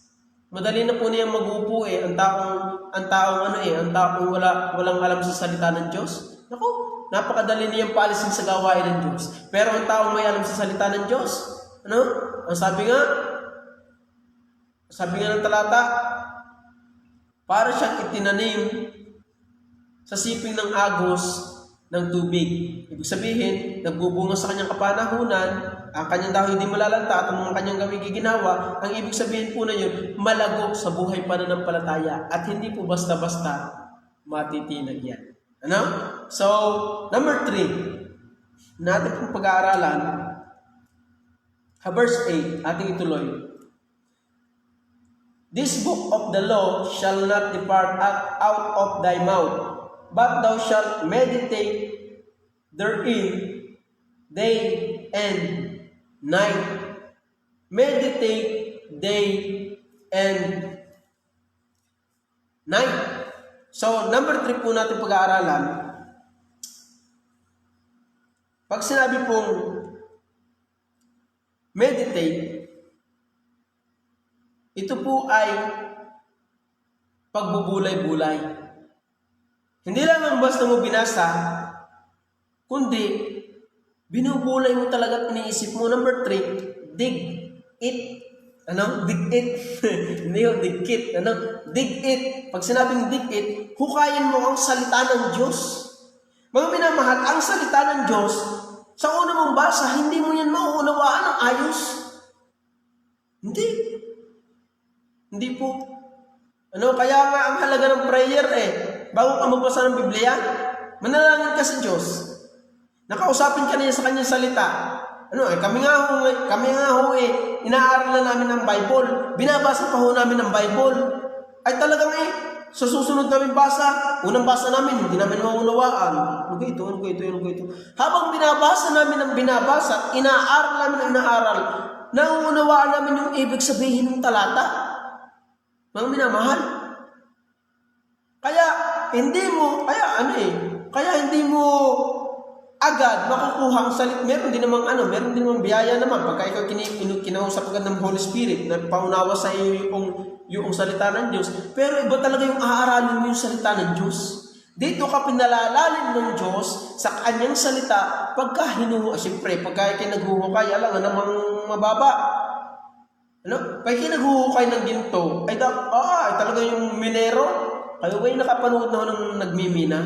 Madali na po niyang magupo ang taong walang alam sa salita ng Diyos. Naku, napakadali niyang paalisin sa gawain ng Diyos. Pero ang taong may alam sa salita ng Diyos, ano? Ang sabi nga ng talata, para siyang itinanim sa siping ng agos ng tubig. Ibig sabihin, nagbubunga sa kanyang kapanahunan, ang kanyang dahon hindi malalanta at ang mga kanyang gawing giginawa, ang ibig sabihin po na yun, malago sa buhay pananampalataya at hindi po basta-basta matitinag yan. Ano? So, number 3, natin pong pag-aaralan, verse 8, ating ituloy. This book of the law shall not depart out of thy mouth, but thou shalt meditate therein day and night. Meditate day and night. So, number 3 po natin pag-aaralan. Pag sinabi pong meditate, ito po ay pagbubulay-bulay. Hindi lang basta mo binasa, kundi binubulay mo talaga at iniisip mo. Number 3, dig it. Ano? Dig it. Hindi yung digkit. Ano? Dig it. Pag sinabing dig it, hukayin mo ang salita ng Diyos. Mga minamahal, ang salita ng Diyos, sa una mong basa, hindi mo yan mauunawaan ng ayos. Hindi po. Ano? Kaya nga ang halaga ng prayer bago ka magbasa ng Biblia, manalangin ka sa Diyos. Nakausapin ka niya sa kanyang salita. Kami nga ho, inaaral na namin ng Bible. Binabasa pa ho namin ng Bible. Ay talagang sa susunod namin basa, unang basa namin, hindi namin maunawaan. Ano ko ito? Habang binabasa namin ang binabasa, inaaral namin ang inaaral, nauunawaan namin yung ibig sabihin ng talata. Mga minamahal. Kaya hindi mo agad makukuha ang salita. Meron din namang biyaya naman pagka ikaw kinausap agad ng Holy Spirit na paunawa sa iyo yung salita ng Diyos. Pero iba talaga yung aaralin mo yung salita ng Diyos. Dito ka pinalalalim ng Diyos sa kanyang salita pagka siyempre, pagka ikaw naghuhukay, alam nga namang mababa. Pag naghuhukay ng ginto, ay talaga yung minero. Kayo ba yung nakapanood na ako ng nagmimina?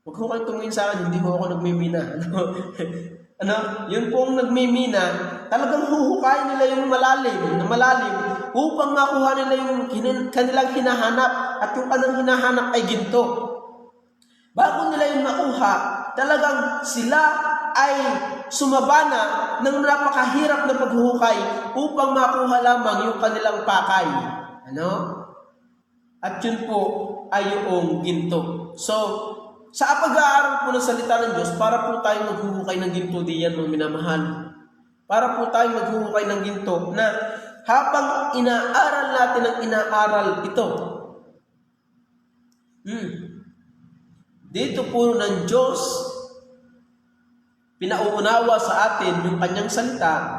Huwag ko kayo tumingin sa akin, hindi ko ako nagmimina. Yun pong nagmimina, talagang huhukayin nila yung malalim, upang makuha nila yung kanilang hinahanap, at yung kanilang hinahanap ay ginto. Bago nila yung makuha, talagang sila ay sumabana ng napakahirap na paghuhukay upang makuha lamang yung kanilang pakay. At yun po ay yung ginto. So, sa pag-aaral po ng salita ng Diyos, para po tayo maghuhukay ng ginto diyan, mga minamahal. Para po tayo maghuhukay ng ginto na habang inaaral natin ang inaaral ito, dito po ng Diyos, pinauunawa sa atin yung kanyang salita,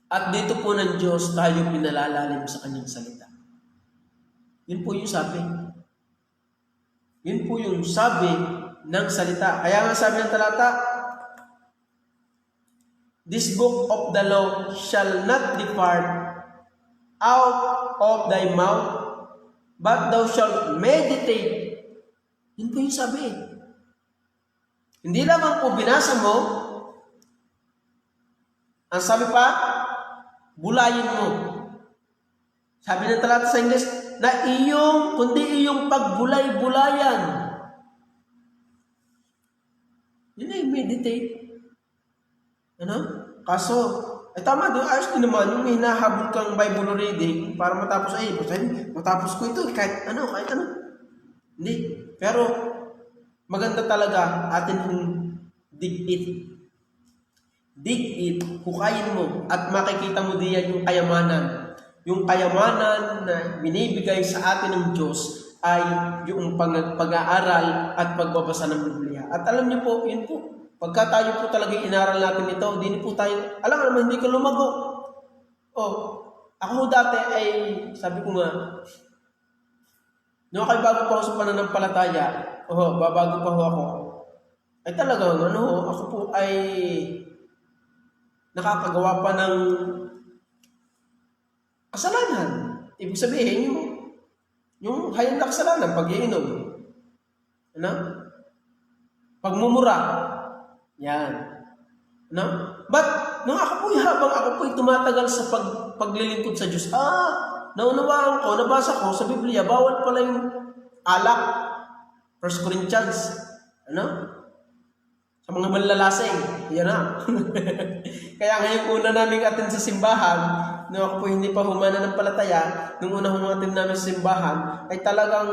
at dito po ng Diyos tayo pinalalalim sa kanyang salita. Yun po yung sabi. Yun po yung sabi ng salita. Kaya nga sabi ng talata, this book of the law shall not depart out of thy mouth, but thou shalt meditate. Yun po yung sabi. Hindi lamang po binasa mo, ang sabi pa, bulayin mo. Sabi ng talata sa English, kundi iyong pagbulay-bulayan. Yun ay meditate. Kaso, ay tama doon, ayos din naman yung hinahabol kang Bible reading para matapos, ay, matapos ko ito, kahit ano. Hindi. Pero, maganda talaga atin kung dig it. Dig it, hukayin mo, at makikita mo diyan yung kayamanan. Yung kayamanan na binibigay sa atin ng Diyos ay yung pag-aaral at pagbabasa ng Biblia. At alam niyo po, yun po, pagka tayo po talaga inaral natin ito, hindi po tayo, alam naman, hindi ka lumago. Ako dati ay, sabi ko nga, nung ako'y bago pa ako sa pananampalataya, babago pa ako, ay talagang, ako po ay nakakagawa pa ng kasalanan. Ibig sabihin, yung hayang na kasalanan, pag-iinom. Pagmumura. Yan. But, nung habang ako po'y tumatagal sa paglilingkod sa Diyos, naunawaan ko, nabasa ko sa Biblia, bawal pala yung alak. 1 Corinthians. Sa mga manlalasing. Yan na. Kaya ngayon una namin atin sa simbahan, nung ako po hindi pa humana ng palataya, nung una humatin namin sa simbahan, ay talagang,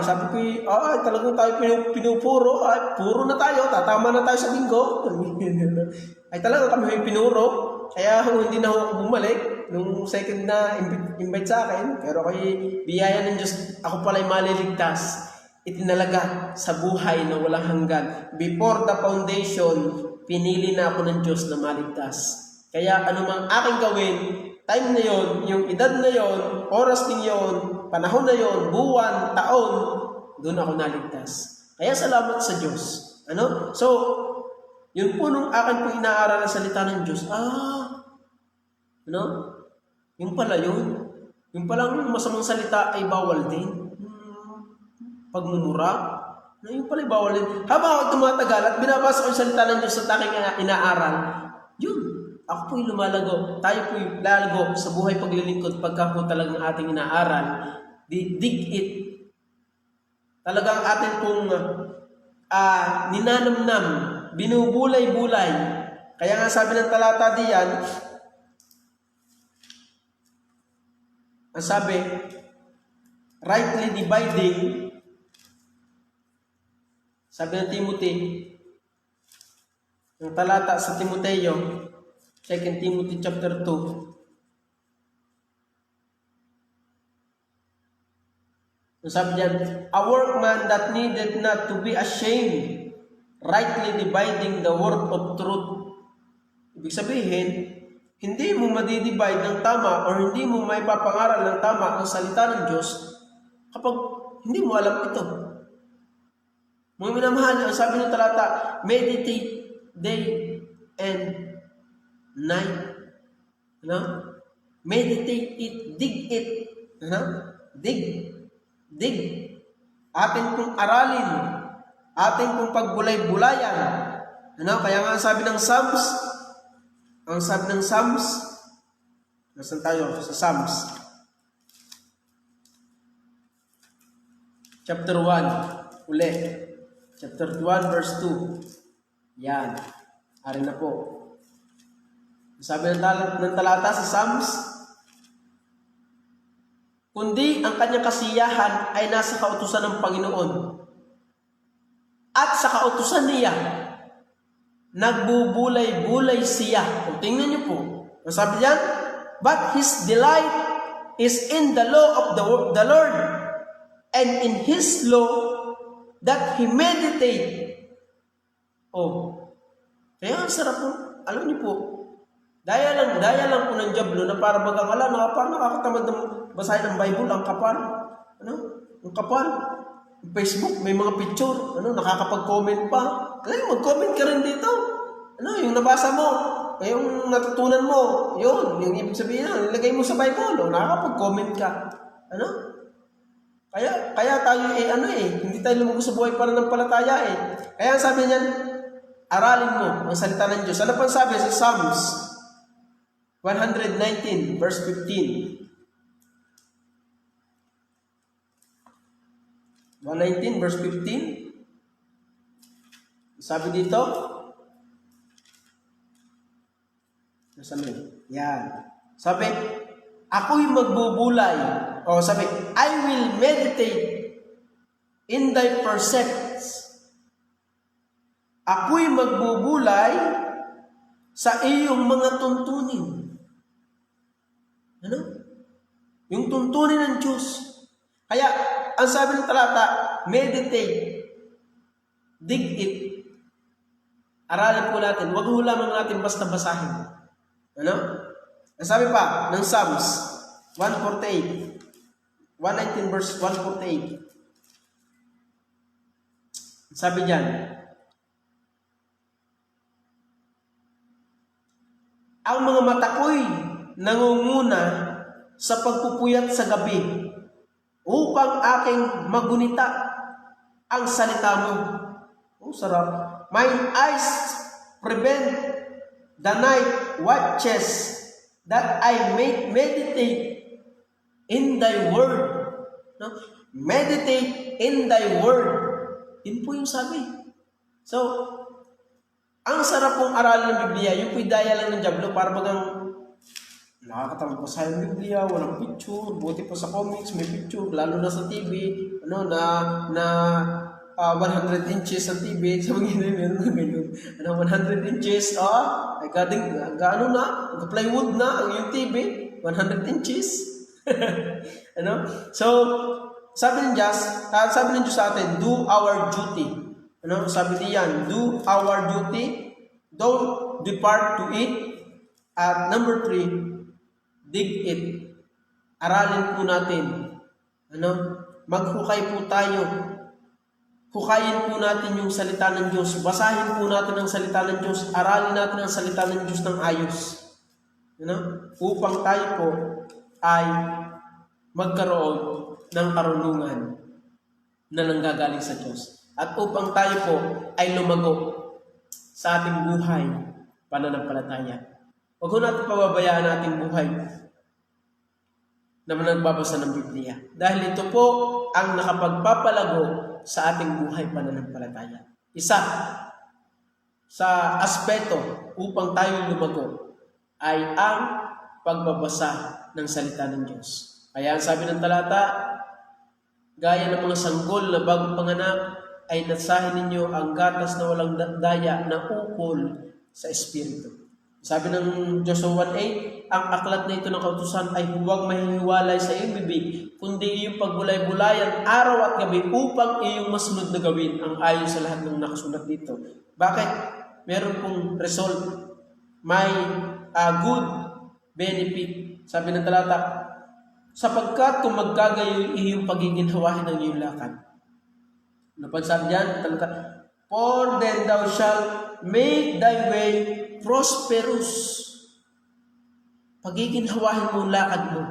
sabi ko, talagang tayo pinupuro, puro na tayo, tatama na tayo sa linggo. Ay talagang kami pinuro, kaya hindi na ako bumalik, nung second na invite sa akin, pero kay biyaya ng Diyos, ako pala'y maliligtas. Itinalaga sa buhay na walang hanggan. Before the foundation, pinili na ako ng Diyos na maligtas. Kaya anumang aking gawin, time na yon, yung edad na yon, oras din yon, panahon na yon, buwan, taon, doon ako naligtas. Kaya salamat sa Diyos. So, yun po nung akin po inaaral ang salita ng Diyos, yung pala yun. Yung palang masamang salita ay bawal din. Pagmumura, yung pala ay bawal din. Habang ako tumatagal at binabasa ko yung salita ng Diyos sa aking inaaral, yun. Ako po'y lumalago, tayo po'y lalago sa buhay paglilingkod pagka po talagang ating inaaral. Dig it. Talagang atin pong ninanamnam, binubulay-bulay. Kaya nga sabi ng talata diyan, ang sabi, rightly dividing, sabi ng Timothy, yung talata sa Timoteo, 2 Timothy chapter 2. Sabi diyan, a workman that needed not to be ashamed, rightly dividing the word of truth. Ibig sabihin, hindi mo madidivide ng tama or hindi mo may papangaral ng tama ang salita ng Diyos kapag hindi mo alam ito. Mga minamahal, ang sabi ng talata, meditate day and night. Meditate it, dig it. Dig. Atin kong aralin. Atin kong pagbulay-bulayan. Kaya nga ang sabi ng Psalms, nasan tayo? Sa Psalms. Chapter 1. Uli. Chapter 1 verse 2. Yan. Ari na po. Sabi ng talata sa Psalms, kundi ang kanyang kasiyahan ay nasa kautusan ng Panginoon. At sa kautusan niya, nagbubulay-bulay siya. O tingnan niyo po. Ang sabi diyan, but his delight is in the law of the Lord, and in his law that he meditate. Kaya ang sarap po. Alam niyo po, daya lang po ng Diablo na para bagang nakakatamad ng basahin ng Bible, ang kapal. Ang kapal. Facebook, may mga picture, nakakapag-comment pa. Mag-comment ka rin dito. Yung nabasa mo, yung natutunan mo, yun, yung ibig sabihin nilagay mo sa Bible, nakakapag-comment ka. Kaya tayo hindi tayo lumago sa buhay para ng palataya Kaya ang sabi niyan, aralin mo ang salita ng Diyos. Ano pang sabi sa Psalms 119 verse 15? 119 verse 15. Sabi dito, Sabi, yan. Sabi, ako'y magbubulay. O sabi, I will meditate in thy precepts. Ako'y magbubulay sa iyong mga tuntunin. Ano? Yung tuntunin ng Diyos. Kaya, ang sabi ng talata, meditate, dig it. Aralin po natin. Huwag ho lamang natin basta basahin. Ano? Ang sabi pa ng Psalms 148, 119 verse 148. Sabi diyan, ang mga mata ko'y nangunguna sa pagpupuyat sa gabi upang aking magunita ang salita mo. Oh, sarap. My eyes prevent the night watches that I may meditate in thy word. No? Meditate in thy word. Yun po yung sabi. So, ang sarap pong aralin ng Biblia, yung pidaya lang ng Diablo, para bagang nakakatamad pa sa Biblia, walang picture, buti pa sa comics, may picture, lalo na sa TV, na 100 inches sa TV, sa mga ganyan, 100 inches, ay gaano na, plywood na ang yung TV, 100 inches. So, sabi ng Diyos sa atin, do our duty. Sabi niyan, do our duty, don't depart to it. At number 3, dig it. Aralin po natin. Maghukay po tayo. Hukayin po natin yung salita ng Diyos. Basahin po natin ang salita ng Diyos. Aralin natin ang salita ng Diyos ng ayos. Upang tayo po ay magkaroon ng karunungan na nanggagaling sa Diyos. At upang tayo po ay lumago sa ating buhay pananampalataya. Huwag ko natin pababayaan ang ating buhay na nagbabasa ng Biblia. Dahil ito po ang nakapagpapalago sa ating buhay pananampalataya. Isa sa aspeto upang tayo lumago ay ang pagbabasa ng salita ng Diyos. Kaya ang sabi ng talata, gaya ng mga sanggol na bagong panganak, ay nasahin ninyo ang gatas na walang daya na ukol sa Espiritu. Sabi ng Joshua 1:8, ang aklat na ito ng kautusan ay huwag mahihiwalay sa iyong bibig, kundi iyong pagbulay-bulayan araw at gabi upang iyong masunod na gawin ang ayon sa lahat ng nakasulat dito. Bakit? Meron pong result. May good benefit. Sabi ng talata, sapagkat kung magkagayon iyong pagiging hawahin ng iyong lakad. Napansabi diyan, talata, for then thou shalt make thy way prosperous. Pagiging hawahin mo ang lakad mo.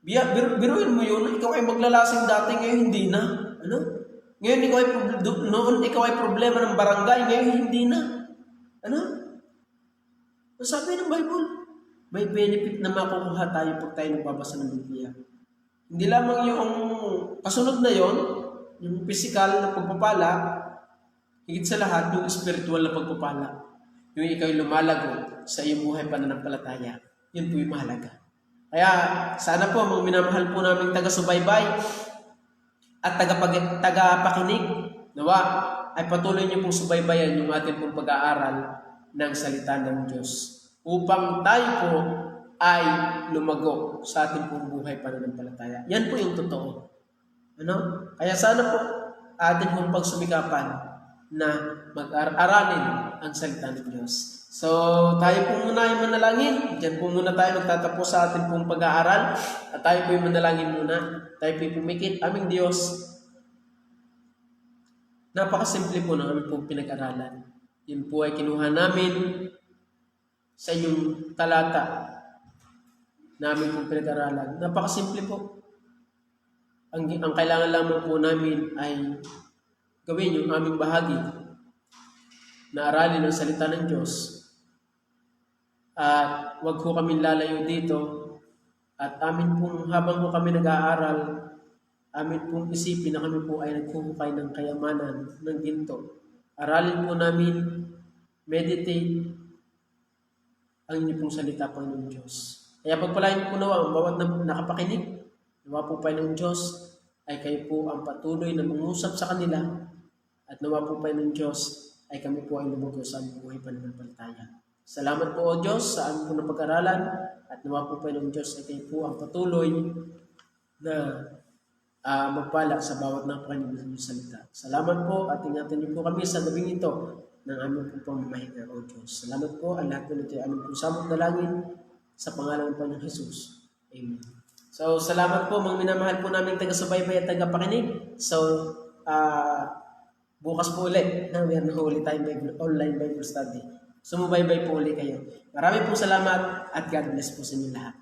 Biruin mo yun, ikaw ay maglalasing dati, ngayon hindi na. Ngayon ikaw ay problema ng barangay, ngayon hindi na. Sabi ng Bible, may benefit na makukuha tayo pag tayo nagbabasa ng Biblia. Hindi lamang yung kasunod na yon, yung physical na pagpapala, higit sa lahat, yung spiritual na pagpapala. Yung ikaw ay lumalago sa iyong buhay pananampalataya. Yun po yung mahalaga. Kaya, sana po, mga minamahal po namin taga-subaybay at taga-pakinig, nawa, ay patuloy niyo pong subaybayan yung ating pong pag-aaral ng salita ng Diyos upang tayo po ay lumago sa ating pong buhay pananampalataya. Yan po yung totoo. Kaya sana po atin pong pagsumikapan na mag-aralin ang salita ng Diyos. So, tayo po muna ay manalangin. Diyan po muna tayo magtatapos sa ating pong pag-aaral. At tayo po ay manalangin muna. Tayo po ay pumikit. Aming Diyos, napakasimple po ng aming pong pinag-aralan. Yun po ay kinuha namin sa inyong talata na aming pong pinag-aralan. Napakasimple po. Ang kailangan lamang po namin ay gawin yung aming bahagi na aralin ang salita ng Diyos. At wag po kami lalayo dito. At amin pong habang po kami nag-aaral, amin pong isipin na kami po ay naghuhukay ng kayamanan ng ginto. Aralin po namin, meditate, ang inyong pong salita, Panginoon Diyos. Kaya pagpalain niyo po nawa ang bawat nakapakinig. Nawa po, Panginoon Diyos, ay kayo po ang patuloy na mangusap sa kanila. At nawa po, Panginoon Diyos, ay kami po ay lumagos sa aming buhay pananampalataya. Salamat po, O Diyos, sa aming po na pag-aralan. At nawa po, Panginoon Diyos, ay kayo po ang patuloy na magpala sa bawat napakinig ng salita. Salamat po at ingatan niyo po kami sa gabing ito ng aming po pamamahinga, O Diyos. Salamat po. Ang lahat po nito ay aming po samot dalangin sa pangalan ng Panginoong Jesus. Amen. So, salamat po mga minamahal po namin taga-subaybay at taga-pakinig. So, bukas po ulit na meron na ulit tayong online Bible study. Sumubaybay po ulit kayo. Maraming po salamat at God bless po sa inyo lahat.